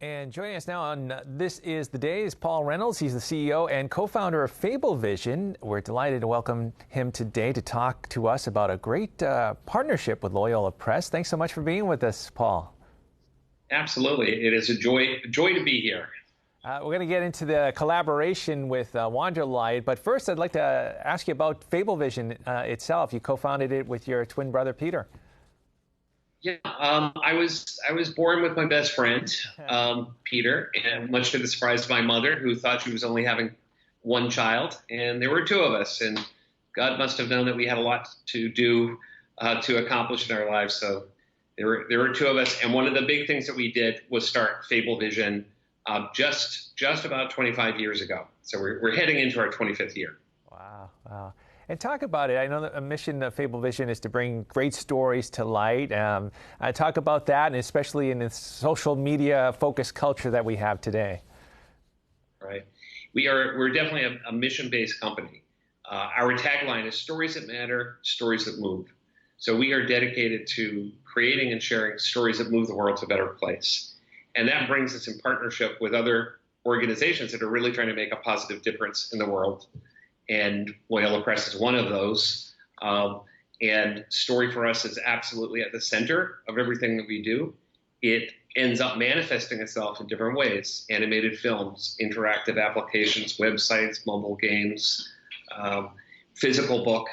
And joining us now on This Is the Day is Paul Reynolds. He's the CEO and co-founder of Fablevision. We're delighted to welcome him today to talk to us about a great partnership with Loyola Press. Thanks so much for being with us, Paul. Absolutely. It is a joy to be here. We're going to get into the collaboration with Wanderlight, but first I'd like to ask you about Fablevision itself. You co-founded it with your twin brother, Peter. Yeah, I was born with my best friend, Peter, and much to the surprise of my mother, who thought she was only having one child, and there were two of us, and God must have known that we had a lot to do to accomplish in our lives. So there were two of us, and one of the big things that we did was start Fablevision just about 25 years ago. So we're heading into our 25th year. Wow. And talk about it. I know that a mission of Fablevision is to bring great stories to light. Talk about that, and especially in the social media focused culture that we have today. Right. We're definitely a mission-based company. Our tagline is stories that matter, stories that move. So we are dedicated to creating and sharing stories that move the world to a better place. And that brings us in partnership with other organizations that are really trying to make a positive difference in the world. And Loyola Press is one of those. And story for us is absolutely at the center of everything that we do. It ends up manifesting itself in different ways: animated films, interactive applications, websites, mobile games, physical book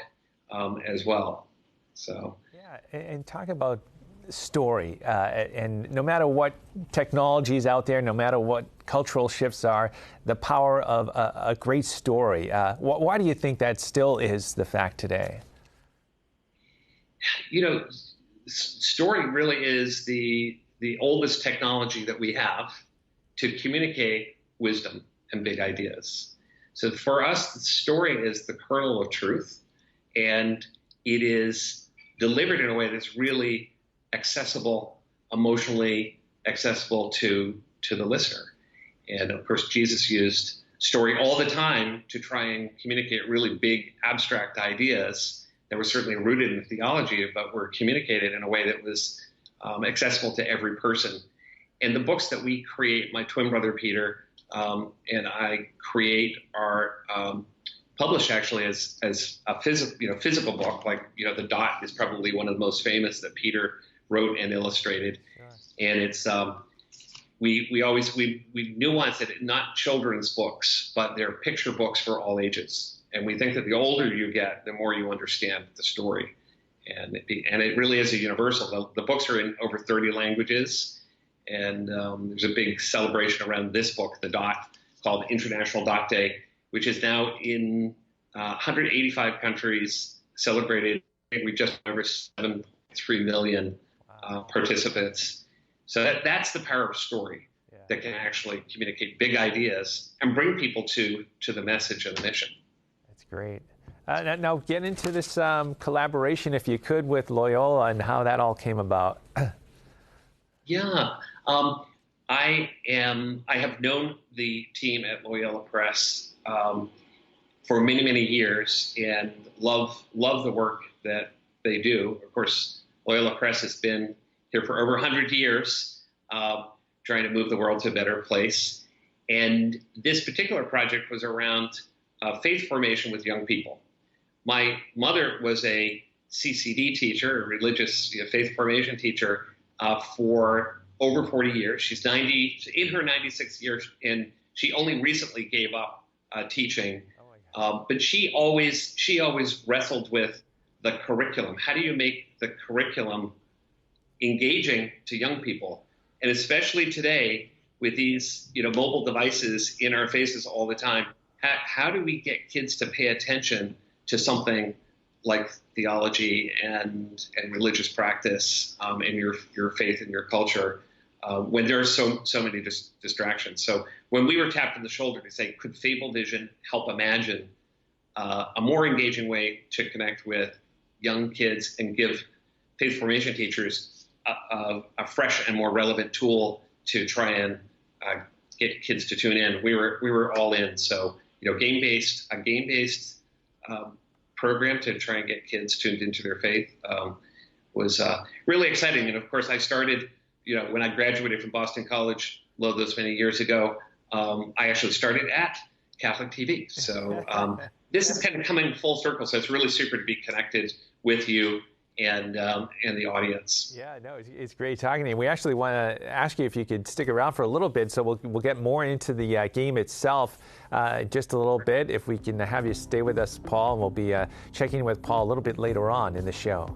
as well. So yeah, and talk about story. And no matter what technology is out there, no matter what cultural shifts are, the power of a great story. Why do you think that still is the fact today? You know, story really is the oldest technology that we have to communicate wisdom and big ideas. So for us, the story is the kernel of truth, and it is delivered in a way that's really accessible, emotionally accessible to the listener. And of course, Jesus used story all the time to try and communicate really big, abstract ideas that were certainly rooted in theology, but were communicated in a way that was accessible to every person. And the books that we create, my twin brother Peter and I create, are published actually as a physical book. Like, The Dot is probably one of the most famous that Peter wrote and illustrated. Sure. And it's we nuance it, not children's books, but they're picture books for all ages. And we think that the older you get, the more you understand the story. And it really is a universal. The books are in over 30 languages, and there's a big celebration around this book, The Dot, called International Dot Day, which is now in 185 countries celebrated. We just over 7.3 million participants. So that's the power of story, that can actually communicate big ideas and bring people to the message and the mission. That's great. Now get into this collaboration, if you could, with Loyola and how that all came about. Yeah. I have known the team at Loyola Press for many, many years, and love the work that they do. Of course, Loyola Press has been here for over 100 years, trying to move the world to a better place. And this particular project was around faith formation with young people. My mother was a CCD teacher, a religious faith formation teacher, for over 40 years. She's in her 96th year, and she only recently gave up teaching. But she always wrestled with the curriculum. How do you make the curriculum engaging to young people? And especially today, with these mobile devices in our faces all the time, how do we get kids to pay attention to something like theology and religious practice and your faith and your culture when there are so many distractions? So when we were tapped on the shoulder to say, could Fablevision help imagine a more engaging way to connect with young kids and give faith formation teachers a fresh and more relevant tool to try and get kids to tune in, we were all in. So a game-based program to try and get kids tuned into their faith was really exciting. And of course, I started when I graduated from Boston College logos many years ago, I actually started at Catholic TV. So this is kind of coming full circle. So it's really super to be connected with you and the audience. Yeah, no, it's great talking to you. We actually want to ask you if you could stick around for a little bit, so we'll get more into the game itself just a little bit. If we can have you stay with us, Paul, and we'll be checking with Paul a little bit later on in the show.